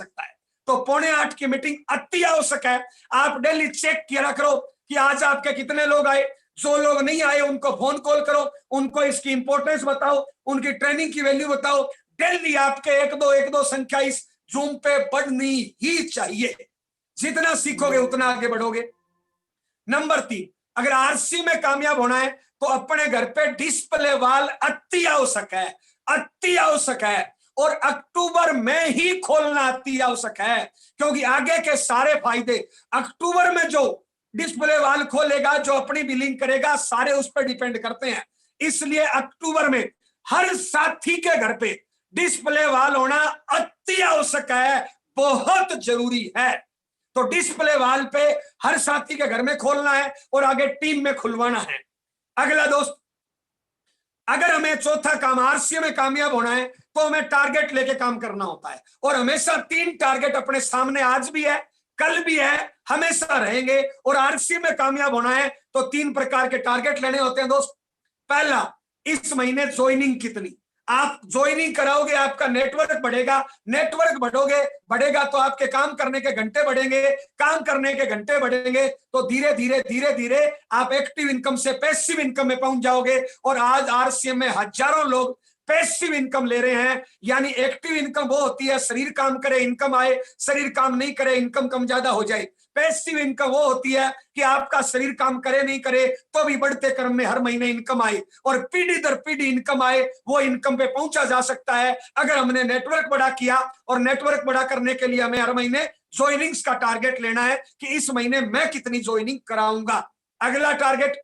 सकता है। तो 7:45 की मीटिंग अति आवश्यक है। आप डेली चेक किया करो कि आज आपके कितने लोग आए। जो लोग नहीं आए उनको फोन कॉल करो, उनको इसकी इंपॉर्टेंस बताओ, उनकी ट्रेनिंग की वैल्यू बताओ। डेली आपके एक दो संख्या इस जूम पे बढ़नी ही चाहिए। जितना सीखोगे उतना आगे बढ़ोगे। नंबर 3, अगर आरसी में कामयाब होना है तो अपने घर पे डिस्प्ले वाल अति आवश्यक है, अति आवश्यक है। और अक्टूबर में ही खोलना अति आवश्यक है, क्योंकि आगे के सारे फायदे अक्टूबर में जो डिस्प्ले वाल खोलेगा, जो अपनी बिलिंग करेगा, सारे उस पर डिपेंड करते हैं। इसलिए अक्टूबर में हर साथी के घर पे डिस्प्ले वाल होना अति आवश्यक है, बहुत जरूरी है। तो डिस्प्ले वाल पे हर साथी के घर में खोलना है और आगे टीम में खुलवाना है। अगला दोस्त, अगर हमें चौथा काम आरसीए में कामयाब होना है तो हमें टारगेट लेके काम करना होता है। और हमेशा 3 टारगेट अपने सामने आज भी है, कल भी है, हमेशा रहेंगे। और आरसीए में कामयाब होना है तो 3 प्रकार के टारगेट लेने होते हैं दोस्त। पहला, इस महीने ज्वाइनिंग कितनी। आप ज्वाइनिंग कराओगे, आपका नेटवर्क बढ़ेगा, नेटवर्क बढ़ेगा तो आपके काम करने के घंटे बढ़ेंगे, काम करने के घंटे बढ़ेंगे तो धीरे धीरे आप एक्टिव इनकम से पैसिव इनकम में पहुंच जाओगे। और आज आरसीएम में हजारों लोग पैसिव इनकम ले रहे हैं। यानी एक्टिव इनकम वो होती है शरीर काम करे इनकम आए, शरीर काम नहीं करे इनकम कम ज्यादा हो जाए। पैसिव इनकम वो होती है कि आपका शरीर काम करे नहीं करे तो भी बढ़ते क्रम में हर महीने इनकम आए और पीढ़ी दर पीढ़ी इनकम आए। वो इनकम पे पहुंचा जा सकता है अगर हमने नेटवर्क बड़ा किया। और नेटवर्क बड़ा करने के लिए हमें हर महीने ज्वाइनिंग्स का टारगेट लेना है कि इस महीने मैं कितनी ज्वाइनिंग कराऊंगा। अगला टारगेट,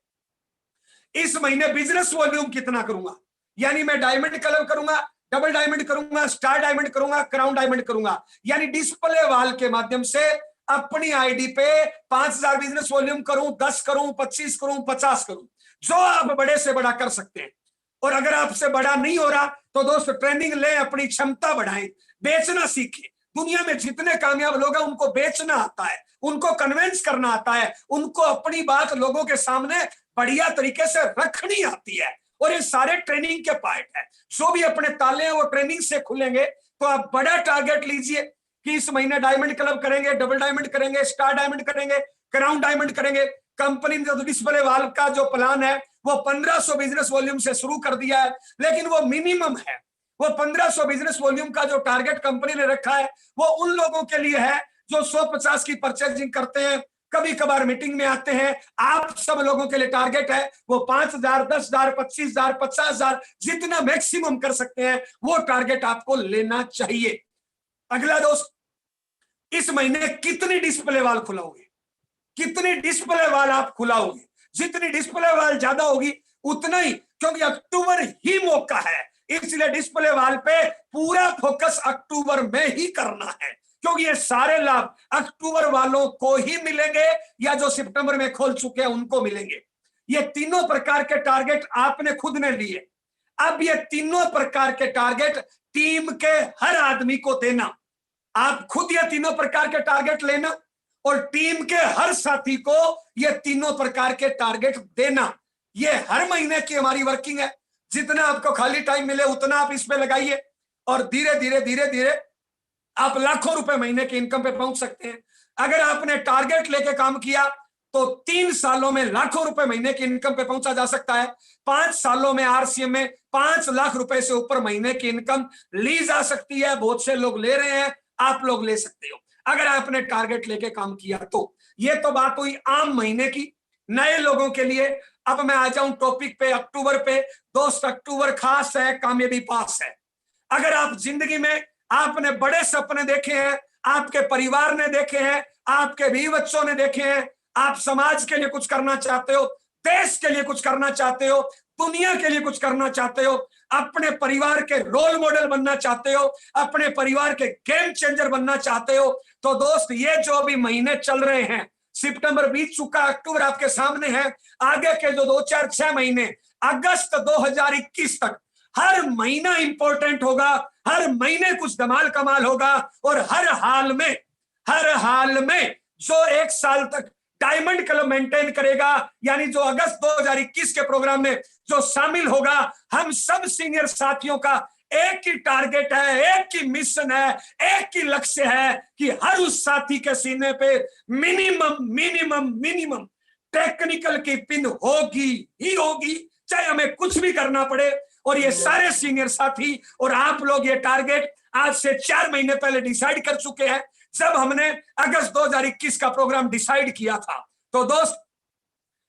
इस महीने बिजनेस वॉल्यूम कितना करूंगा। यानी मैं डायमंड क्लब करूंगा, डबल डायमंड करूंगा, स्टार डायमंड करूंगा, क्राउन डायमंड करूंगा। यानी डिस्प्ले वाल के माध्यम से अपनी आईडी पे 5000 बिजनेस वॉल्यूम करूं, 10 करूं, 25 करूं, 50 करूं, जो आप बड़े से बड़ा कर सकते हैं। और अगर आपसे बड़ा नहीं हो रहा तो दोस्त ट्रेनिंग ले, अपनी क्षमता बढ़ाएं, बेचना सीखें। दुनिया में जितने कामयाब लोग हैं उनको बेचना आता है, उनको कन्विंस करना आता है, उनको अपनी बात लोगों के सामने बढ़िया तरीके से रखनी आती है। और ये सारे ट्रेनिंग के पार्ट है। जो भी अपने ताले हैं वो ट्रेनिंग से खुलेंगे। तो आप बड़ा टारगेट लीजिए कि इस महीने डायमंड क्लब करेंगे, डबल डायमंड करेंगे, स्टार डायमंड करेंगे, क्राउन डायमंड करेंगे। कंपनी ने जो डिस्प्ले वाल का जो प्लान है वो 1500 बिजनेस वॉल्यूम से शुरू कर दिया है, लेकिन वो मिनिमम है। वो 1500 बिजनेस वॉल्यूम का जो टारगेट कंपनी ने रखा है वो उन लोगों के लिए है जो 150 की परचेजिंग करते हैं, कभी कभार मीटिंग में आते हैं। आप सब लोगों के लिए टारगेट है वो 5000, 10,000, 25,000, 50,000, जितना मैक्सिमम कर सकते हैं वो टारगेट आपको लेना चाहिए। अगला दोस्त, इस महीने कितनी डिस्प्ले वाल खुलाओगे, कितनी डिस्प्ले वाल आप खुलाओगे। जितनी डिस्प्ले वाल ज्यादा होगी उतना ही, क्योंकि अक्टूबर ही मौका है, इसलिए डिस्प्ले वाल पे पूरा फोकस अक्टूबर में ही करना है, क्योंकि ये सारे लाभ अक्टूबर वालों को ही मिलेंगे या जो सितंबर में खोल चुके हैं उनको मिलेंगे। ये तीनों प्रकार के टारगेट आपने खुद ने लिए। अब ये तीनों प्रकार के टारगेट टीम के हर आदमी को देना। आप खुद ये तीनों प्रकार के टारगेट लेना और टीम के हर साथी को ये तीनों प्रकार के टारगेट देना। ये हर महीने की हमारी वर्किंग है। जितना आपको खाली टाइम मिले उतना आप इस पे लगाइए और धीरे धीरे आप लाखों रुपए महीने की इनकम पे पहुंच सकते हैं। अगर आपने टारगेट लेके काम किया तो 3 सालों में लाखों रुपए महीने की इनकम पे पहुंचा जा सकता है। 5 सालों में आरसीएम में 5 लाख रुपए से ऊपर महीने की इनकम ली जा सकती है। बहुत से लोग ले रहे हैं, आप लोग ले सकते हो अगर आपने टारगेट लेके काम किया तो। ये तो बात हुई आम महीने की, नए लोगों के लिए। अब मैं आ जाऊं टॉपिक पे, अक्टूबर पे। दोस्त, अक्टूबर खास है, कामयाबी पास है। अगर आप जिंदगी में आपने बड़े सपने देखे हैं, आपके परिवार ने देखे हैं, आपके भी बच्चों ने देखे हैं, आप समाज के लिए कुछ करना चाहते हो, देश के लिए कुछ करना चाहते हो, दुनिया के लिए कुछ करना चाहते हो, अपने परिवार के रोल मॉडल बनना चाहते हो, अपने परिवार के गेम चेंजर बनना चाहते हो, तो दोस्त ये जो भी महीने चल रहे हैं, सितंबर बीत चुका, अक्टूबर आपके सामने है, आगे के जो 2, 4, 6 महीने अगस्त 2021 तक हर महीना इंपॉर्टेंट होगा। हर महीने कुछ धमाल कमाल होगा। और हर हाल में जो 1 साल तक डायमंड क्लब मेंटेन करेगा, यानी जो अगस्त 2021 के प्रोग्राम में जो शामिल होगा, हम सब सीनियर साथियों का एक ही टारगेट है, एक ही मिशन है, एक ही लक्ष्य है कि हर उस साथी के सीने पे मिनिमम मिनिमम मिनिमम टेक्निकल की पिन होगी ही होगी, चाहे हमें कुछ भी करना पड़े। और ये सारे सीनियर साथी और आप लोग ये टारगेट आज से 4 महीने पहले डिसाइड कर चुके हैं। जब हमने अगस्त 2021 का प्रोग्राम डिसाइड किया था तो दोस्त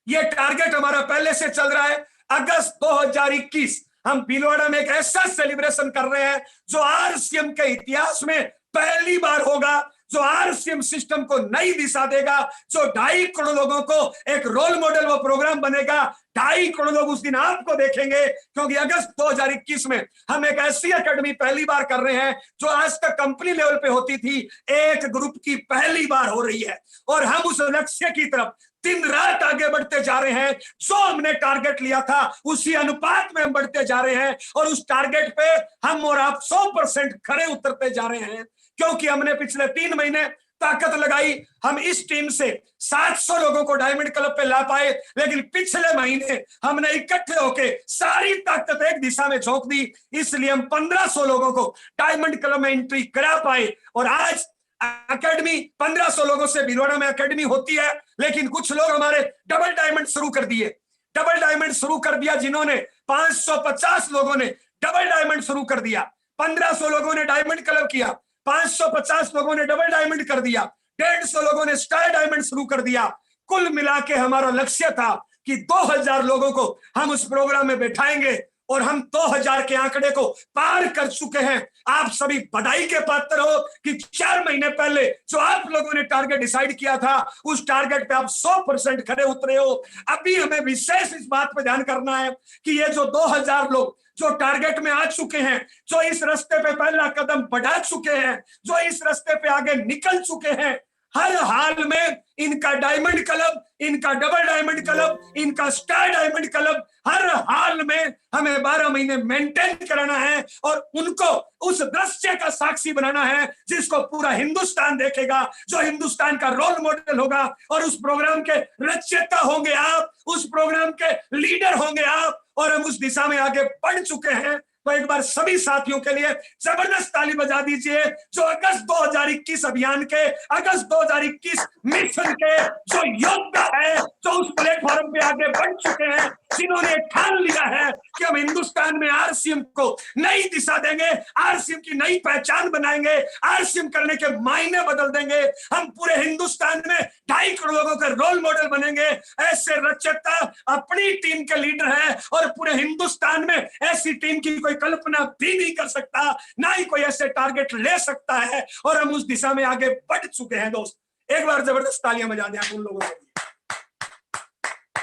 ये टारगेट हमारा पहले से चल रहा है। अगस्त 2021 हम भीलवाड़ा में एक ऐसा सेलिब्रेशन कर रहे हैं जो आरसीएम के इतिहास में पहली बार होगा, जो आरसीएम सिस्टम को नई दिशा देगा, जो 2.5 करोड़ लोगों को एक रोल मॉडल वो प्रोग्राम बनेगा। 2.5 करोड़ लोग उस दिन आपको देखेंगे, क्योंकि अगस्त 2021 में हम एक ऐसी एकेडमी पहली बार कर रहे हैं जो आज तक कंपनी लेवल पे होती थी, एक ग्रुप की पहली बार हो रही है। और हम उस लक्ष्य की तरफ दिन रात आगे बढ़ते जा रहे हैं। जो हमने टारगेट लिया था उसी अनुपात में हम बढ़ते जा रहे हैं और उस टारगेट पे हम और आप 100% खरे उतरते जा रहे हैं, क्योंकि हमने पिछले 3 महीने ताकत लगाई। हम इस टीम से 700 लोगों को डायमंड क्लब पे ला पाए, लेकिन पिछले महीने हमने इकट्ठे होके सारी ताकत एक दिशा में झोंक दी, इसलिए हम 1500 लोगों को डायमंड क्लब में एंट्री करा पाए। और आज एकेडमी 1500 लोगों से भीलवाड़ा में एकेडमी होती है, लेकिन कुछ लोग हमारे डबल डायमंड शुरू कर दिए, डबल डायमंड शुरू कर दिया। जिन्होंने 550 लोगों ने डबल डायमंड शुरू कर दिया, 1500 लोगों ने डायमंड क्लब किया, 550 लोगों ने डबल डायमंड कर दिया, 150 लोगों ने स्टार डायमंड शुरू कर दिया। कुल मिला के हमारा लक्ष्य था कि 2000 लोगों को हम उस प्रोग्राम में बैठाएंगे और हम 2000 के आंकड़े को पार कर चुके हैं। आप सभी बधाई के पात्र हो कि 4 महीने पहले जो आप लोगों ने टारगेट डिसाइड किया था उस टारगेट पे आप 100% खड़े उतरे हो। अभी हमें विशेष इस बात पे ध्यान करना है कि ये जो 2000 लोग जो टारगेट में आ चुके हैं, जो इस रास्ते पे पहला कदम बढ़ा चुके हैं, जो इस रास्ते पे आगे निकल चुके हैं, हर हाल में इनका डायमंड क्लब, इनका डबल डायमंड क्लब, इनका स्टार डायमंड क्लब हर हाल में हमें 12 महीने मेंटेन कराना है और उनको उस दृश्य का साक्षी बनाना है जिसको पूरा हिंदुस्तान देखेगा, जो हिंदुस्तान का रोल मॉडल होगा। और उस प्रोग्राम के रचयिता होंगे आप, उस प्रोग्राम के लीडर होंगे आप, और हम उस दिशा में आगे बढ़ चुके हैं। तो एक बार सभी साथियों के लिए जबरदस्त ताली बजा दीजिए जो अगस्त 2021 अभियान के, अगस्त 2021 मिशन के जो योद्धा है, जो उस प्लेटफॉर्म पे आगे बढ़ चुके हैं, जिन्होंने ठान लिया है कि हम हिंदुस्तान में आरसीएम को नई दिशा देंगे, आरसीएम की नई पहचान बनाएंगे, आरसीएम करने के मायने बदल देंगे। हम पूरे हिंदुस्तान में 2.5 करोड़ लोगों का रोल मॉडल बनेंगे। ऐसे रचयिता अपनी टीम के लीडर हैं और पूरे हिंदुस्तान में ऐसी टीम की कोई कल्पना भी नहीं कर सकता, ना ही कोई ऐसे टारगेट ले सकता है, और हम उस दिशा में आगे बढ़ चुके हैं। दोस्त एक बार जबरदस्त तालियां बजा दें आप उन लोगों के लिए।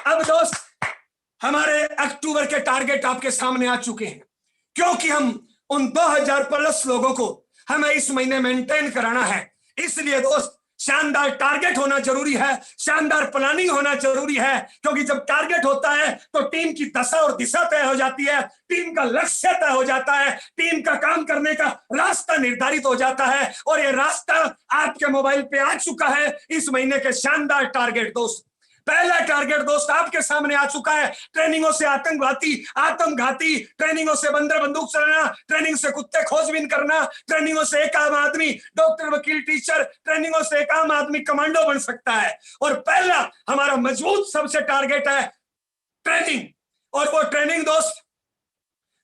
अब दोस्त हमारे अक्टूबर के टारगेट आपके सामने आ चुके हैं, क्योंकि हम उन 2000 प्लस लोगों को हमें इस महीने मेंटेन कराना है। इसलिए दोस्त शानदार टारगेट होना जरूरी है, शानदार प्लानिंग होना जरूरी है, क्योंकि जब टारगेट होता है तो टीम की दशा और दिशा तय हो जाती है, टीम का लक्ष्य तय हो जाता है, टीम का काम करने का रास्ता निर्धारित हो जाता है। और ये रास्ता आपके मोबाइल पे आ चुका है इस महीने के शानदार टारगेट। दोस्त पहला टारगेट दोस्त आपके सामने आ चुका है, ट्रेनिंगों से आत्मघाती, ट्रेनिंगों से बंदर बंदूक चलाना, ट्रेनिंग से कुत्ते खोजबीन करना, ट्रेनिंगों से एक आम आदमी डॉक्टर, वकील, टीचर, ट्रेनिंगों से एक आम आदमी कमांडो बन सकता है। और पहला हमारा मजबूत सबसे टारगेट है ट्रेनिंग। और वो ट्रेनिंग दोस्त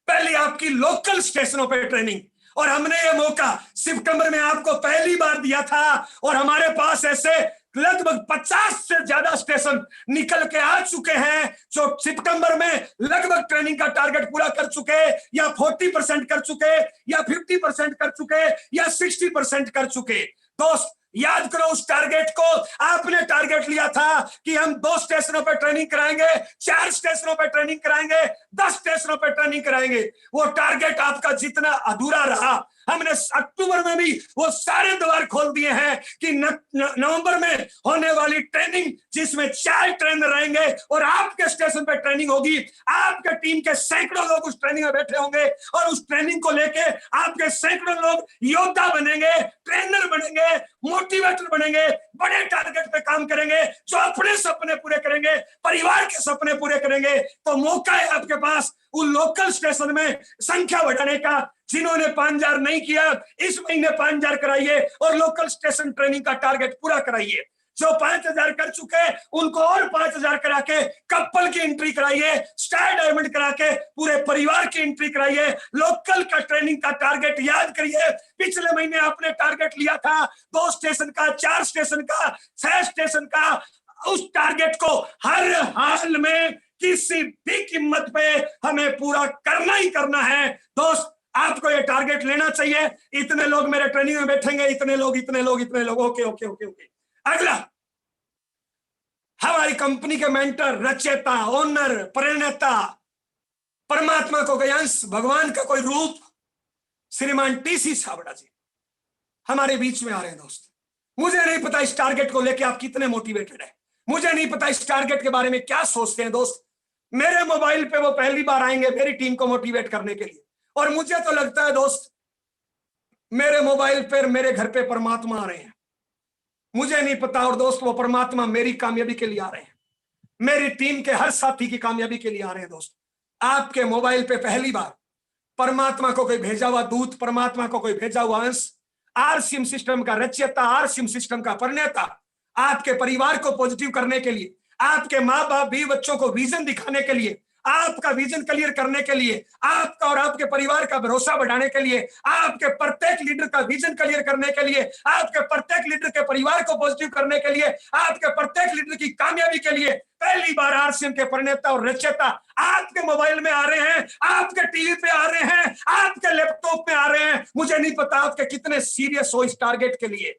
पहली आपकी लोकल स्टेशनों पर ट्रेनिंग, और हमने ये मौका सितंबर में आपको पहली बार दिया था, और हमारे पास ऐसे लगभग 50 से ज्यादा स्टेशन निकल के आ चुके हैं जो सितंबर में लगभग ट्रेनिंग का टारगेट पूरा कर चुके, या 40% कर चुके, या 50% कर चुके, या 60% कर चुके। दोस्त याद करो उस टारगेट को। आपने टारगेट लिया था कि हम 2 स्टेशनों पर ट्रेनिंग कराएंगे, 4 स्टेशनों पर ट्रेनिंग कराएंगे, 10 स्टेशनों पर ट्रेनिंग कराएंगे। वो टारगेट आपका जितना अधूरा रहा, हमने अक्टूबर में भी वो सारे द्वार खोल दिए हैं कि नवंबर में होने वाली ट्रेनिंग जिसमें 4 ट्रेनर रहेंगे और आपके स्टेशन पे ट्रेनिंग होगी, आपके टीम के सैकड़ों लोग उस ट्रेनिंग में बैठे होंगे, और उस ट्रेनिंग को लेके आपके सैकड़ों लोग योद्धा बनेंगे, ट्रेनर बनेंगे, मोटिवेटर बनेंगे, बड़े टारगेट पे काम करेंगे, जो अपने सपने पूरे करेंगे, परिवार के सपने पूरे करेंगे। तो मौका है आपके पास उन लोकल स्टेशन में संख्या बढ़ाने का, जिन्होंने 5000 नहीं किया इस महीने 5000 कराइए और लोकल स्टेशन ट्रेनिंग का टारगेट पूरा कराइए। जो 5000 कर चुके हैं उनको और 5000 करा के कपल की एंट्री कराइए, स्टार डायमंड करा के पूरे परिवार की एंट्री कराइए। लोकल का ट्रेनिंग का टारगेट याद करिए, पिछले महीने आपने टारगेट लिया था 2 स्टेशन का, 4 स्टेशन का, 6 स्टेशन का। उस टारगेट को हर हाल में किसी भी कीमत पे हमें पूरा करना ही करना है। दोस्त आपको ये टारगेट लेना चाहिए, इतने लोग मेरे ट्रेनिंग में बैठेंगे, इतने लोग इतने लोग इतने लोग। Okay okay okay okay. अगला, हमारी कंपनी के मेंटर, रचयिता, ओनर, प्रेरणा, परमात्मा को कोई अंश, भगवान का कोई रूप, श्रीमान टीसी छाबड़ा जी हमारे बीच में आ रहे हैं। दोस्त मुझे नहीं पता इस टारगेट को लेकर आप कितने मोटिवेटेड है, मुझे नहीं पता इस टारगेट के बारे में क्या सोचते हैं। दोस्त मेरे मोबाइल पे वो पहली बार आएंगे मेरी टीम को मोटिवेट करने के लिए, और मुझे तो लगता है दोस्त मेरे मोबाइल पर मेरे घर पे परमात्मा आ रहे हैं, मुझे नहीं पता। और दोस्त वो परमात्मा मेरी कामयाबी के लिए आ रहे हैं, मेरी टीम के हर साथी की कामयाबी के लिए आ रहे हैं। दोस्त आपके मोबाइल पे पहली बार परमात्मा को कोई भेजा हुआ दूत, परमात्मा को कोई भेजा हुआ अंश, आरसीएम सिस्टम का रचयिता, आरसीएम सिस्टम का प्रणेता, आपके परिवार को पॉजिटिव करने के लिए, आपके माँ बाप भी बच्चों को विजन दिखाने के लिए, आपका विजन क्लियर करने के लिए, आपका और आपके परिवार का भरोसा बढ़ाने के लिए, आपके प्रत्येक लीडर का विजन क्लियर करने के लिए, आपके प्रत्येक लीडर के परिवार को पॉजिटिव करने के लिए, आपके प्रत्येक लीडर की कामयाबी के लिए पहली बार आरसीएम के प्रणेता और रचयिता आपके मोबाइल में आ रहे हैं, आपके टीवी पे आ रहे हैं, आपके लैपटॉप में आ रहे हैं। मुझे नहीं पता आपके कितने सीरियस हो इस टारगेट के लिए।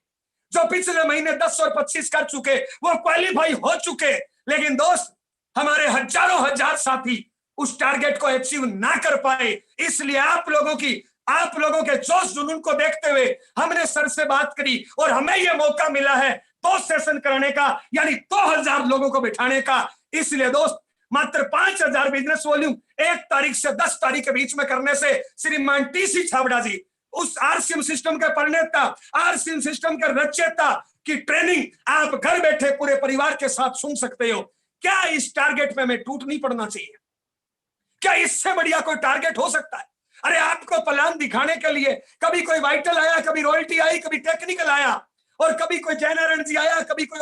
जो पिछले महीने 10 और 25 कर चुके वो क्वालिफाई हो चुके, लेकिन दोस्त हमारे हजारों हजार साथी उस टारगेट को अचीव ना कर पाए। इसलिए आप लोगों के जोश जुनून को देखते हुए हमने सर से बात करी और हमें यह मौका मिला है 2 सेशन कराने का, यानी 2000 लोगों को बिठाने का। इसलिए दोस्त मात्र 5000 बिजनेस वॉल्यूम 1 तारीख से 10 तारीख के बीच में करने से श्रीमान टीसी छाबड़ा जी उस आरसीएम सिस्टम के प्रणेता, आरसीएम सिस्टम के रचयिता की ट्रेनिंग आप घर बैठे पूरे परिवार के साथ सुन सकते हो। क्या इस टारगेट में हमें टूट नहीं पड़ना चाहिए? क्या इससे बढ़िया कोई टारगेट हो सकता है? अरे आपको प्लान दिखाने के लिए कभी कोई वाइटल आया, कभी रॉयल्टी आई, कभी टेक्निकल आया, और कभी कोई जयनारायण जी आया, कभी कोई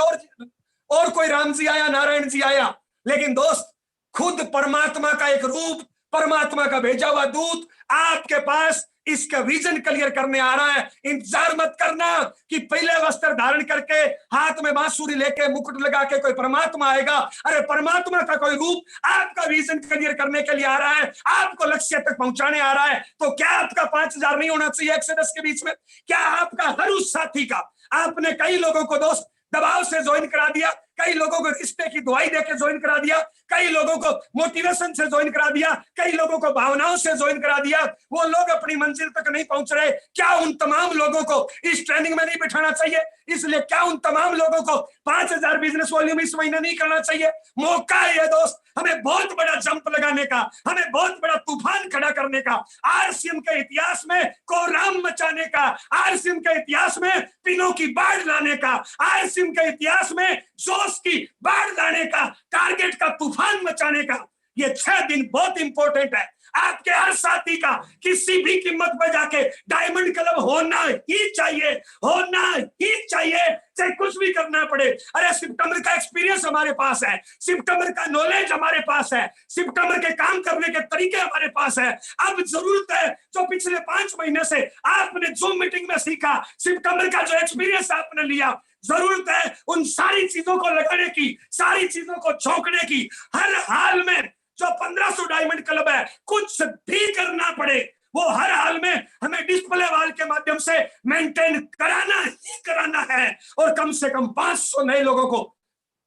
और कोई राम जी आया, नारायण जी आया। लेकिन दोस्त खुद परमात्मा का एक रूप, परमात्मा का भेजा हुआ दूत आपके पास इसका विजन क्लियर करने आ रहा है। इंतजार मत करना कि पहले वस्त्र धारण करके हाथ में बांसुरी लेके मुकुट लगा के कोई परमात्मा आएगा। अरे परमात्मा का कोई रूप आपका विजन क्लियर करने के लिए आ रहा है, आपको लक्ष्य तक पहुंचाने आ रहा है। तो क्या आपका 5000 नहीं होना चाहिए 110 के बीच में? क्या आपका हर उस साथी का, आपने कई लोगों को दोस्त दबाव से ज्वाइन करा दिया, कई लोगों को रिश्ते की दुआई देके ज्वाइन करा दिया, कई लोगों को मोटिवेशन से ज्वाइन करा दिया, कई लोगों को भावनाओं से ज्वाइन करा दिया। वो लोग अपनी मंजिल तक नहीं पहुंच रहे। क्या उन तमाम लोगों को इस ट्रेनिंग में नहीं बिठाना चाहिए? इसलिए क्या उन तमाम लोगों को 5000 बिजनेस वॉल्यूम इस महीने नहीं करना चाहिए? मौका है ये दोस्त, हमें बहुत बड़ा जंप लगाने का, हमें बहुत बड़ा तूफान खड़ा करने का, आरसीएम के इतिहास में कोहराम मचाने का, आरसीएम के इतिहास में पिनों की बाढ़ लाने का, आरसीएम के इतिहास में जोश की बाढ़ लाने का, टारगेट का तूफान मचाने का। ये 6 दिन बहुत इंपॉर्टेंट है। आपके हर साथी का किसी भी कीमत पर जाके डायमंड क्लब होना ही चाहिए, होना ही चाहिए, चाहे कुछ भी करना पड़े। अरे सितंबर का एक्सपीरियंस हमारे पास है, सितंबर का नॉलेज हमारे पास है, सितंबर के काम करने के तरीके हमारे पास है। अब जरूरत है जो पिछले 5 महीने से आपने जूम मीटिंग में सीखा, सितंबर का जो एक्सपीरियंस आपने लिया, जरूरत है उन सारी चीजों को लगाने की, सारी चीजों को झोंकने की। हर हाल में जो 1500 डायमंड क्लब है, कुछ भी करना पड़े वो हर हाल में हमें डिस्प्ले वॉल के माध्यम से मेंटेन कराना ही कराना है। और कम से कम 500 नए लोगों को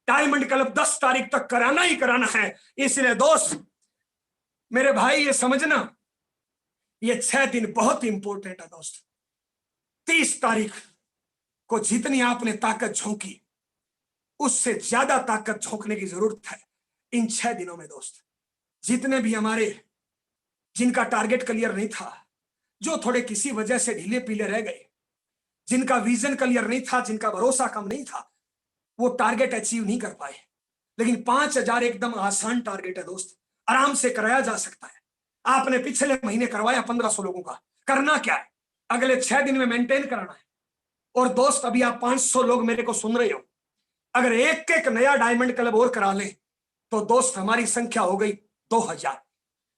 डायमंड क्लब 10 तारीख तक कराना ही कराना है। इसलिए दोस्त मेरे भाई ये समझना, ये 6 दिन बहुत इंपॉर्टेंट है दोस्त। 30 तारीख को जितनी आपने ताकत झोंकी उससे ज्यादा ताकत झोंकने की जरूरत है इन 6 दिनों में दोस्त। जितने भी हमारे जिनका टारगेट क्लियर नहीं था, जो थोड़े किसी वजह से ढीले पीले रह गए, जिनका विजन क्लियर नहीं था, जिनका भरोसा कम नहीं था, वो टारगेट अचीव नहीं कर पाए। लेकिन 5000 एकदम आसान टारगेट है दोस्त, आराम से कराया जा सकता है। आपने पिछले महीने करवाया 1500 लोगों का, करना क्या है, अगले 6 दिन में मेंटेन करना है। और दोस्त अभी आप 500 लोग मेरे को सुन रहे हो, अगर एक एक नया डायमंड क्लब और करा ले तो दोस्त हमारी संख्या हो गई 2000।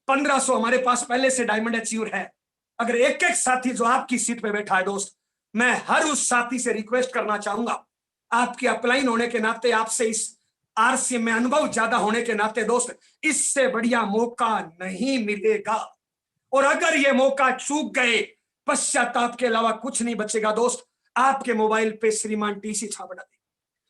1500 हमारे पास पहले से डायमंड अचीवर है। अगर एक एक साथी जो आपकी सीट पे बैठा है दोस्त, मैं हर उस साथी से रिक्वेस्ट करना चाहूंगा, आपके अपलाइन होने के नाते, आपसे इस आरसीएम में अनुभव ज्यादा होने के नाते दोस्त, इससे बढ़िया मौका नहीं मिलेगा। और अगर ये मौका चूक गए, पश्चाताप के अलावा कुछ नहीं बचेगा दोस्त। आपके मोबाइल पे श्रीमान टीसी छाबड़ा दे,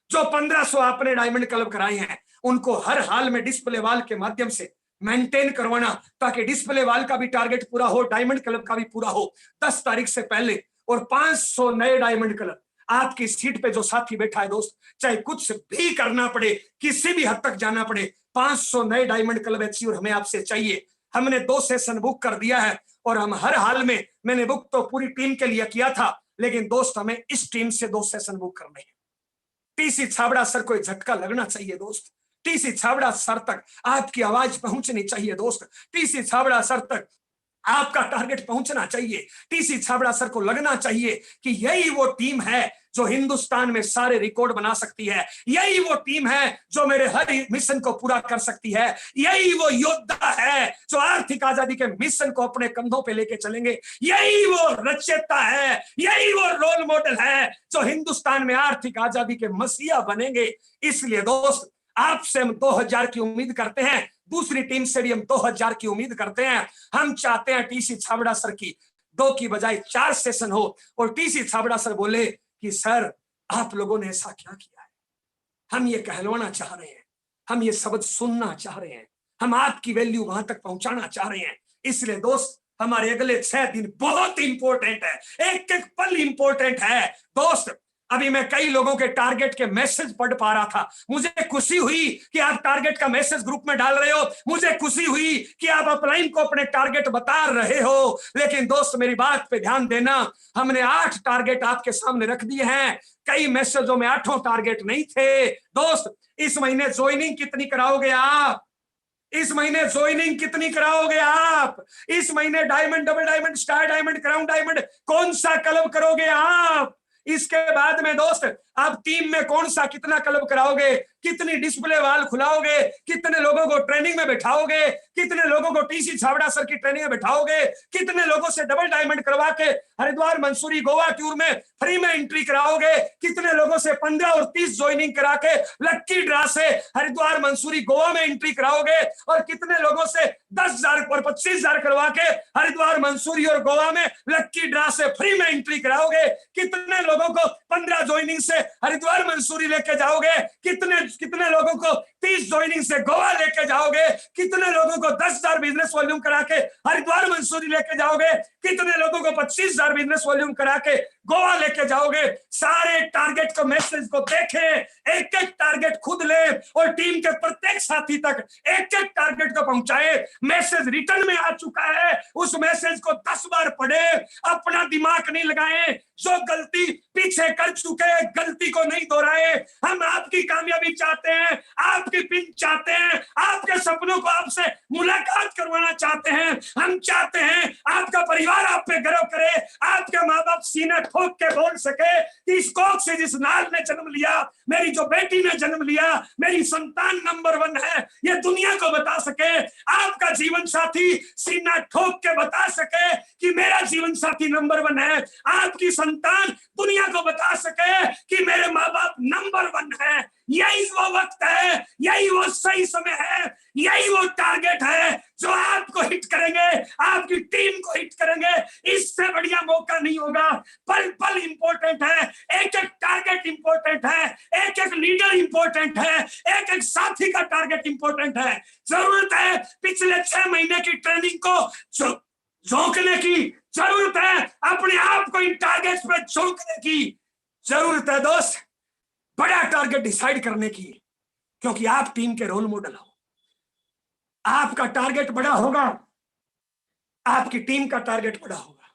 जो 1500 आपने डायमंड क्लब कराए हैं, उनको हर हाल में डिस्प्ले वाल के माध्यम से मेंटेन करवाना, ताकि डिस्प्ले वाल का भी टारगेट पूरा हो, डायमंड क्लब का भी पूरा हो 10 तारीख से पहले। और 500 नए डायमंड क्लब आपकी सीट पे जो साथी बैठा है दोस्त, चाहे कुछ भी करना पड़े, किसी भी हद तक जाना पड़े, 500 नए डायमंड क्लब अचीवर हमें आपसे चाहिए। हमने 2 सेशन बुक कर दिया है और हम हर हाल में, मैंने बुक तो पूरी टीम के लिए किया था, लेकिन दोस्त हमें इस टीम से 2 सेशन बुक करने हैं। टीसी छाबड़ा सर को झटका लगना चाहिए दोस्त। टीसी छाबड़ा सर तक आपकी आवाज पहुंचनी चाहिए दोस्त। टीसी छाबड़ा सर तक आपका टारगेट पहुंचना चाहिए। टीसी छाबड़ा सर को लगना चाहिए कि यही वो टीम है जो हिंदुस्तान में सारे रिकॉर्ड बना सकती है। यही वो टीम है जो मेरे हर मिशन को पूरा कर सकती है। यही वो योद्धा है जो आर्थिक आजादी के मिशन को अपने कंधों पे लेके चलेंगे। यही वो रचयिता है, यही वो रोल मॉडल है जो हिंदुस्तान में आर्थिक आजादी के मसीहा बनेंगे। इसलिए दोस्त, आपसे हम 2000 की उम्मीद करते हैं, दूसरी टीम से भी हम 2000 की उम्मीद करते हैं। हम चाहते हैं टीसी छाबड़ा सर की 2 की बजाय 4 सेशन हो और टीसी छाबड़ा सर बोले कि सर आप लोगों ने ऐसा क्या किया है, हम ये कहलवाना चाह रहे हैं, हम ये शब्द सुनना चाह रहे हैं, हम आपकी वैल्यू वहां तक पहुंचाना चाह रहे हैं। इसलिए दोस्त, हमारे अगले 6 दिन बहुत इंपॉर्टेंट है, एक एक पल इंपॉर्टेंट है दोस्त। अभी मैं कई लोगों के टारगेट के मैसेज पढ़ पा रहा था, मुझे खुशी हुई कि आप टारगेट का मैसेज ग्रुप में डाल रहे हो, मुझे खुशी हुई कि आप अपलाइन को अपने टारगेट बता रहे हो। लेकिन दोस्त, मेरी बात पे ध्यान देना, हमने 8 टारगेट आपके सामने रख दिए हैं। कई मैसेजों में 8 टारगेट नहीं थे दोस्त। इस महीने ज्वाइनिंग कितनी कराओगे आप? इस महीने ज्वाइनिंग कितनी कराओगे आप? इस महीने diamond, double diamond, star diamond, crown diamond, कौन सा क्लब करोगे आप? इसके बाद में दोस्त, आप टीम में कौन सा कितना क्लब कराओगे? कितनी डिस्प्ले वाल खुलाओगे? कितने लोगों को ट्रेनिंग में बैठाओगे? कितने लोगों को टीसी छाबड़ा सर की ट्रेनिंग में बैठाओगे? कितने लोगों से डबल डायमंड करवा के हरिद्वार, मंसूरी, गोवा टूर में फ्री में एंट्री कराओगे? कितने लोगों से 15 और 30 ज्वाइनिंग करा के लक्की ड्रा से हरिद्वार, मंसूरी, गोवा में एंट्री कराओगे? और कितने लोगों से 10,000 और 25,000 करवा के हरिद्वार, मंसूरी और गोवा में लक्की ड्रा से फ्री में एंट्री कराओगे? कितने लोगों को 15 ज्वाइनिंग से हरिद्वार, मंसूरी लेके जाओगे? कितने लोगों को 30 ज्वाइनिंग से गोवा लेके जाओगे? कितने लोगों को 10,000 बिजनेस वॉल्यूम करा के हरिद्वार, मंसूरी लेके जाओगे? कितने लोगों को 25,000 बिजनेस वॉल्यूम करा के गोवा लेके जाओगे? सारे टारगेट को, मैसेज को देखें, एक एक टारगेट खुद ले और टीम के प्रत्येक साथी तक एक एक टारगेट को पहुंचाए। मैसेज रिटर्न में आ चुका है, उस मैसेज को 10 बार पढ़े, अपना दिमाग नहीं लगाए। जो गलती पीछे कर चुके, गलती को नहीं दोहराए। हम आपकी कामयाबी चाहते हैं, आपकी पिन चाहते हैं, आपके सपनों को आपसे मुलाकात करवाना चाहते हैं। हम चाहते हैं आपका परिवार आप पे गर्व करे, आपके माँ बाप सीना ठोक के बोल सके कि इस कोख से जिस नाल ने जन्म लिया, मेरी जो बेटी ने जन्म लिया, मेरी संतान नंबर 1 है, ये दुनिया को बता सके। आपका जीवन साथी सीना ठोक के बता सके कि मेरा जीवन साथी नंबर 1 है। आपकी संतान दुनिया को बता सके कि मेरे माँ बाप नंबर 1 है। यही वो वक्त है, यही वो सही समय है, यही वो टारगेट है जो आपको हिट करेंगे, आपकी टीम को हिट करेंगे। इससे बढ़िया मौका नहीं होगा। पल पल इंपॉर्टेंट है, एक एक टारगेट इंपॉर्टेंट है, एक एक लीडर इंपॉर्टेंट है, एक एक साथी का टारगेट इंपॉर्टेंट है। जरूरत है पिछले 6 महीने की ट्रेनिंग को झोंकने की, जरूरत है अपने आप को इन टारगेट्स पे झोंकने की, जरूरत है दोस्त बड़ा टारगेट डिसाइड करने की, क्योंकि आप टीम के रोल मॉडल हो। आपका टारगेट बड़ा होगा, आपकी टीम का टारगेट बड़ा होगा।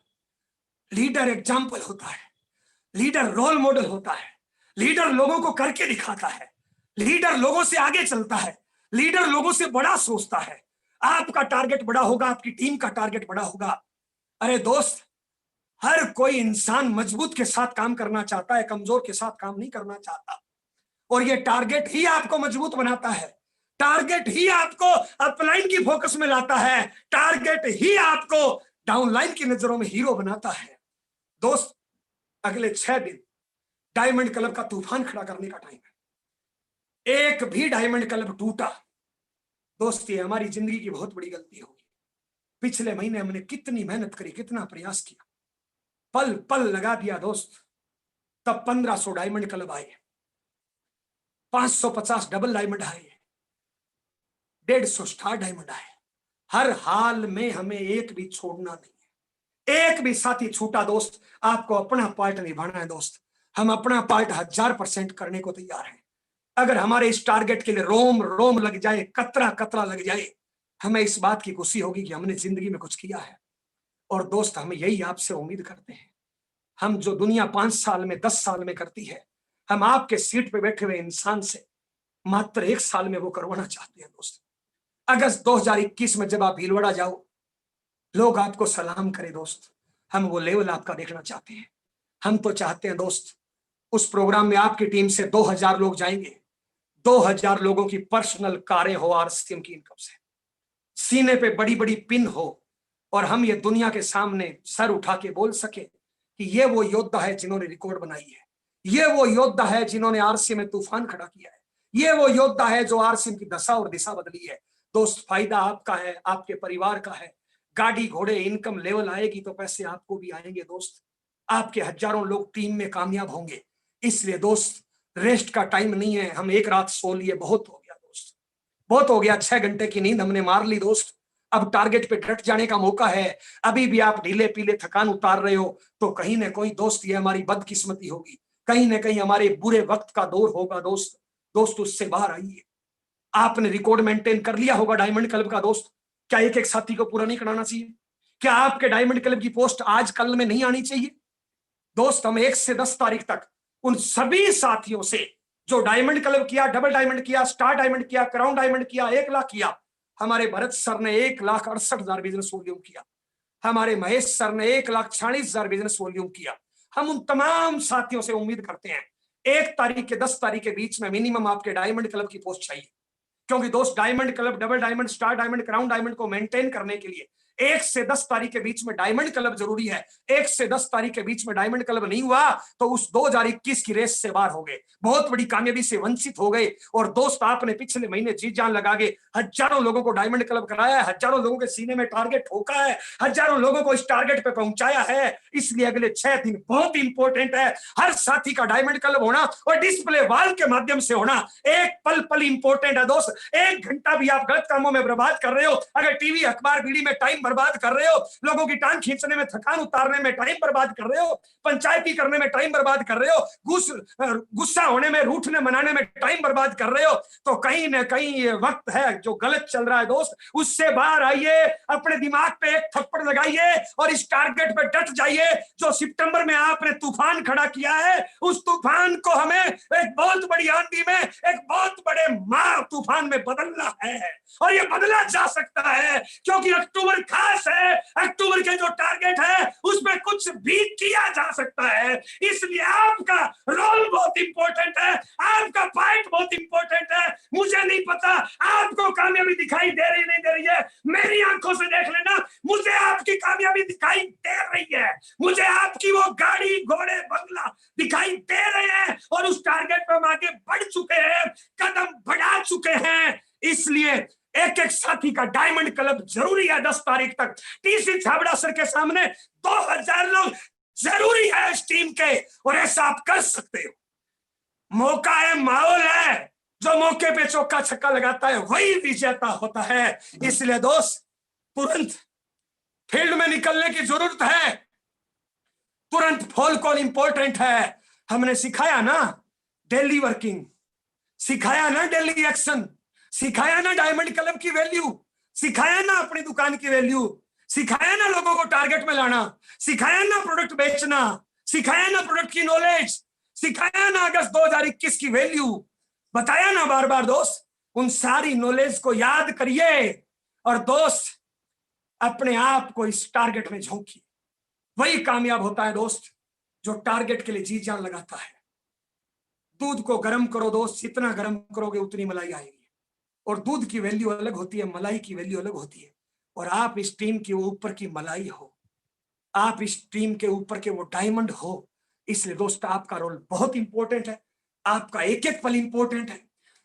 लीडर एग्जाम्पल होता है, लीडर रोल मॉडल होता है, लीडर लोगों को करके दिखाता है, लीडर लोगों से आगे चलता है, लीडर लोगों से बड़ा सोचता है। आपका टारगेट बड़ा होगा, आपकी टीम का टारगेट बड़ा होगा। अरे दोस्त, हर कोई इंसान मजबूत के साथ काम करना चाहता है, कमजोर के साथ काम नहीं करना चाहता। और ये टारगेट ही आपको मजबूत बनाता है, टारगेट ही आपको अपलाइन की फोकस में लाता है, टारगेट ही आपको डाउनलाइन की नजरों में हीरो बनाता है। दोस्त, अगले 6 दिन डायमंड क्लब का तूफान खड़ा करने का टाइम है। एक भी डायमंड क्लब टूटा, दोस्त, ये हमारी जिंदगी की बहुत बड़ी गलती होगी। पिछले महीने हमने कितनी मेहनत करी, कितना प्रयास किया, पल पल लगा दिया दोस्त, तब 1500 डायमंड क्लब आए, 550 डबल डायमंड आए, 150 स्टार डायमंड आए। हर हाल में हमें एक भी छोड़ना नहीं है, एक भी साथी छूटा दोस्त, आपको अपना पार्ट निभाना है दोस्त। हम अपना पार्ट 1000% करने को तैयार हैं। अगर हमारे इस टारगेट के लिए रोम रोम लग जाए, कतरा कतरा लग जाए, हमें इस बात की खुशी होगी कि हमने जिंदगी में कुछ किया है। और दोस्त, हम यही आपसे उम्मीद करते हैं। हम जो दुनिया 5 साल में 10 साल में करती है, हम आपके सीट पे बैठे हुए इंसान से मात्र 1 साल में वो करवाना चाहते हैं दोस्त। अगस्त 2021 में जब आप भीलवाड़ा जाओ, लोग आपको सलाम करें दोस्त, हम वो लेवल आपका देखना चाहते हैं। हम तो चाहते हैं दोस्त, उस प्रोग्राम में आपकी टीम से 2000 लोग जाएंगे, 2000 लोगों की पर्सनल कारें हो आरसीएम की इनकम से, सीने पे बड़ी बड़ी पिन हो, और हम ये दुनिया के सामने सर उठा के बोल सके कि ये वो योद्धा है जिन्होंने रिकॉर्ड बनाई है, ये वो योद्धा है जिन्होंने आरसीएम में तूफान खड़ा किया है, ये वो योद्धा है जो आरसीएम की दशा और दिशा बदली है। दोस्त, फायदा आपका है, आपके परिवार का है। गाड़ी घोड़े इनकम लेवल आएगी तो पैसे आपको भी आएंगे दोस्त। आपके हजारों लोग टीम में कामयाब होंगे। इसलिए दोस्त, रेस्ट का टाइम नहीं है। हम एक रात सो लिए, बहुत हो गया दोस्त, बहुत हो गया। 6 घंटे की नींद हमने मार ली दोस्त। अब टारगेट पे डट जाने का मौका है। अभी भी आप ढीले पीले थकान उतार रहे हो तो कहीं ना कहीं दोस्त ये हमारी बदकिस्मती होगी, कहीं ना कहीं हमारे बुरे वक्त का दौर होगा दोस्त। दोस्त, उससे बाहर आइए। आपने रिकॉर्ड मेंटेन कर लिया होगा डायमंड क्लब का दोस्त, क्या एक एक साथी को पूरा नहीं कराना चाहिए? क्या आपके डायमंड क्लब की पोस्ट आज कल में नहीं आनी चाहिए? दोस्त, हम 1 से 10 तारीख तक उन सभी साथियों से जो डायमंड क्लब किया, डबल डायमंड किया, स्टार डायमंड किया, क्राउन डायमंड किया, 1 लाख किया, हमारे भरत सर ने 1,68,000 बिजनेस वॉल्यूम किया, हमारे महेश सर ने 1,46,000 बिजनेस वॉल्यूम किया। हम उन तमाम साथियों से उम्मीद करते हैं 1 तारीख के 10 तारीख के बीच में मिनिमम आपके डायमंड क्लब की पोस्ट चाहिए। क्योंकि दोस्त, diamond club, double diamond, star diamond, crown diamond को मेंटेन करने के लिए 1 से 10 तारीख के बीच में डायमंड क्लब जरूरी है। 1 से 10 तारीख के बीच में डायमंड क्लब नहीं हुआ तो उस 2021 की रेस से बाहर हो गए, बहुत बड़ी कामयाबी से वंचित हो गए। और दोस्त, आपने पिछले महीने जी जान लगा के हजारों लोगों को डायमंड क्लब कराया है, हजारों लोगों के सीने में टारगेट ठोका है, हजारों लोगों को इस टारगेट पे पहुंचाया है। इसलिए अगले 6 दिन बहुत इंपॉर्टेंट है। हर साथी का डायमंड क्लब होना और डिस्प्ले वाल के माध्यम से होना, एक पल पल इंपॉर्टेंट है दोस्त। 1 घंटा भी आप गलत कामों में बर्बाद कर रहे हो, अगर टीवी अखबार बीड़ी में टाइम बर्बाद कर रहे हो, लोगों की टांग खींचने में, थकान उतारने में टाइम बर्बाद कर रहे हो, पंचायती करने में टाइम बर्बाद कर रहे हो, गुस्सा होने में, रूठने मनाने में टाइम बर्बाद कर रहे हो, तो कहीं ना कहीं ये वक्त है जो गलत चल रहा है दोस्त, उससे बाहर आइए। अपने दिमाग पे एक थप्पड़ लगाइए और इस टारगेट पे डट जाइए। जो सितंबर में आपने तूफान खड़ा किया है, उस तूफान को हमें एक बहुत बड़ी आंधी में, एक बहुत बड़े मार तूफान में बदलना है। और ये बदला जा सकता है क्योंकि अक्टूबर खास है। अक्टूबर के जो टारगेट है उसमें कुछ भी किया जा सकता है। इसलिए आपका रोल बहुत इंपॉर्टेंट है, आपका फाइट बहुत इंपॉर्टेंट है। मुझे नहीं पता आपको कामयाबी दिखाई दे रही नहीं दे रही है, मेरी आंखों से देख लेना, मुझे आपकी कामयाबी दिखाई दे रही है। मुझे आपकी वो गाड़ी घोड़े बंगला दिखाई दे रहे हैं और उस टारगेट पर हम आगे बढ़ चुके हैं, कदम बढ़ा चुके हैं। इसलिए एक एक साथी का डायमंड क्लब जरूरी है। 10 तारीख तक टीसी छाबड़ा सर के सामने 2000 लोग जरूरी है इस टीम के, और ऐसा आप कर सकते हो। मौका है, माहौल है, जो मौके पे चौका छक्का लगाता है वही विजेता होता है। इसलिए दोस्त, तुरंत फील्ड में निकलने की जरूरत है, तुरंत फॉल कॉल इंपॉर्टेंट है। हमने सिखाया ना डेली वर्किंग, सिखाया ना डेली एक्शन, सिखाया ना डायमंड क्लब की वैल्यू, सिखाया ना अपनी दुकान की वैल्यू, सिखाया ना लोगों को टारगेट में लाना, सिखाया ना प्रोडक्ट बेचना, सिखाया ना प्रोडक्ट की नॉलेज, सिखाया ना अगस्त 2021 की वैल्यू, बताया ना बार बार दोस्त। उन सारी नॉलेज को याद करिए और दोस्त अपने आप को इस टारगेट में झोंकिए। वही कामयाब होता है दोस्त जो टारगेट के लिए जी जान लगाता है। दूध को गर्म करो दोस्त, जितना गर्म करोगे उतनी मलाई आएगी। और दूध की वैल्यू अलग होती है, मलाई की वैल्यू अलग होती है। और आप इस टीम के ऊपर की मलाई हो, आप इस टीम के ऊपर के वो डायमंड हो। इसलिए दोस्त आपका रोल बहुत इंपॉर्टेंट है, आपका एक एक पल इंपॉर्टेंट है।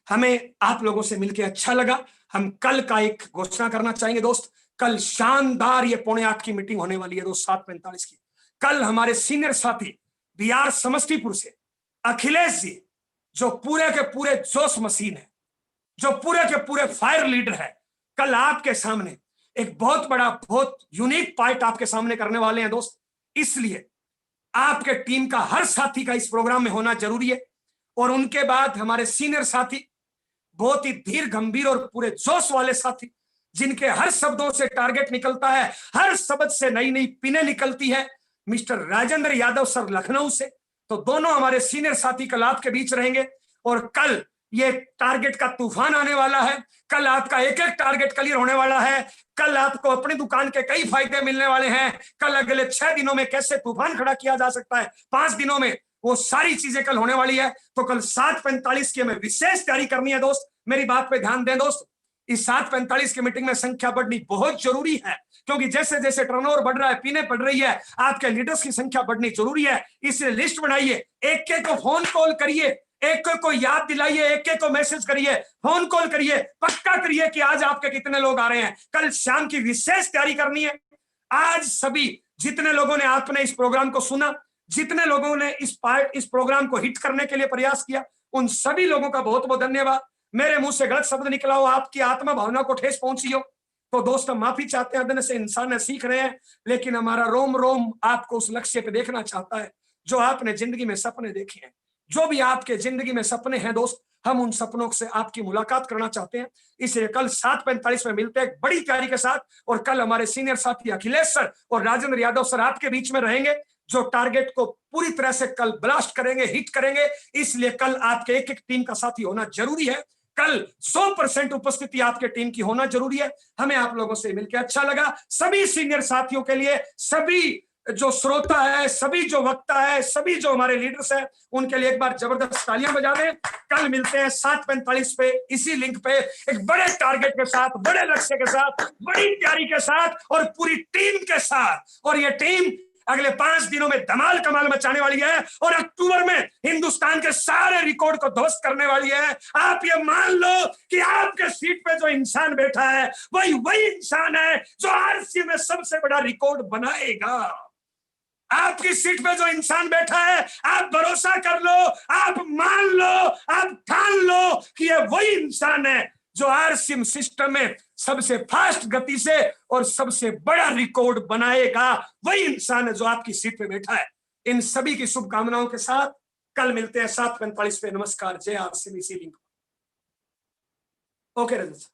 हमें आप लोगों से मिलकर अच्छा लगा। हम कल का एक घोषणा करना चाहेंगे दोस्त, कल शानदार ये 7:45 की मीटिंग होने वाली है दोस्त, 7:45 की। कल हमारे सीनियर साथी बिहार समस्तीपुर से अखिलेश जी, जो पूरे के पूरे जोश मशीन है, जो पूरे के पूरे फायर लीडर है, कल आपके सामने एक बहुत बड़ा, बहुत यूनिक पार्ट आपके सामने करने वाले हैं दोस्त। इसलिए आपके टीम का हर साथी का इस प्रोग्राम में होना जरूरी है। और उनके बाद हमारे सीनियर साथी, बहुत ही धीर गंभीर और पूरे जोश वाले साथी, जिनके हर शब्दों से टारगेट निकलता है, हर शब्द से नई नई पिने निकलती है, मिस्टर राजेंद्र यादव सर लखनऊ से। तो दोनों हमारे सीनियर साथी कल आपके बीच रहेंगे। और कल ये टारगेट का तूफान आने वाला है। कल आपका एक एक टारगेट क्लियर होने वाला है। कल आपको अपनी दुकान के कई फायदे मिलने वाले हैं। कल अगले 6 दिनों में कैसे तूफान खड़ा किया जा सकता है 5 दिनों में, वो सारी चीजें कल होने वाली है। तो कल 7:45 की हमें विशेष तैयारी करनी है दोस्त। मेरी बात पे ध्यान दें दोस्त, इस 7:45 की मीटिंग में संख्या बढ़नी बहुत जरूरी है, क्योंकि जैसे जैसे टर्नओवर बढ़ रहा है, पीने पड़ रही है, आपके लीडर्स की संख्या बढ़नी जरूरी है। इसलिए लिस्ट बनाइए, एक एक को फोन कॉल करिए, एक एक को याद दिलाइए, एक एक को मैसेज करिए, फोन कॉल करिए, पक्का करिए कि आज आपके कितने लोग आ रहे हैं। कल शाम की विशेष तैयारी करनी है। आज सभी जितने लोगों ने आपने इस प्रोग्राम को सुना, जितने लोगों ने इस प्रोग्राम को हिट करने के लिए प्रयास किया, उन सभी लोगों का बहुत बहुत धन्यवाद। मेरे मुंह से गलत शब्द निकला हो, आपकी आत्मा भावना को ठेस पहुंची हो, तो दोस्त हम माफी चाहते हैं। अदन से इंसान है, सीख रहे हैं, लेकिन हमारा रोम रोम आपको उस लक्ष्य पे देखना चाहता है जो आपने जिंदगी में सपने देखे हैं। जो भी आपके जिंदगी में सपने हैं दोस्त, हम उन सपनों से आपकी मुलाकात करना चाहते हैं। इसलिए कल 7:45 में मिलते हैं बड़ी तैयारी के साथ। और कल हमारे सीनियर साथी अखिलेश सर और राजेंद्र यादव सर आपके बीच में रहेंगे, जो टारगेट को पूरी तरह से कल ब्लास्ट करेंगे, हिट करेंगे। इसलिए कल आपके एक एक टीम का साथी होना जरूरी है। कल 100% उपस्थिति आपके टीम की होना जरूरी है। हमें आप लोगों से मिलकर अच्छा लगा। सभी सीनियर साथियों के लिए, सभी जो श्रोता है, सभी जो वक्ता है, सभी जो हमारे लीडर्स हैं, उनके लिए एक बार जबरदस्त तालियां बजा दें। कल मिलते हैं 7:45 पे इसी लिंक पे, एक बड़े टारगेट के साथ, बड़े लक्ष्य के साथ, बड़ी तैयारी के साथ और पूरी टीम के साथ। और ये टीम अगले 5 दिनों में धमाल कमाल मचाने वाली है और अक्टूबर में हिंदुस्तान के सारे रिकॉर्ड को ध्वस्त करने वाली है। आप ये मान लो कि आपके सीट पे जो इंसान बैठा है वही इंसान है जो आरसी में सबसे बड़ा रिकॉर्ड बनाएगा। आपकी सीट पे जो इंसान बैठा है, आप भरोसा कर लो, आप मान लो, आप ठान लो कि ये वही इंसान है जो आरसीएम सिस्टम में सबसे फास्ट गति से और सबसे बड़ा रिकॉर्ड बनाएगा। वही इंसान है जो आपकी सीट पे बैठा है। इन सभी की शुभकामनाओं के साथ कल मिलते हैं 7:45 पे। नमस्कार, जय आरसीएम इसी लिंक। ओके रजत।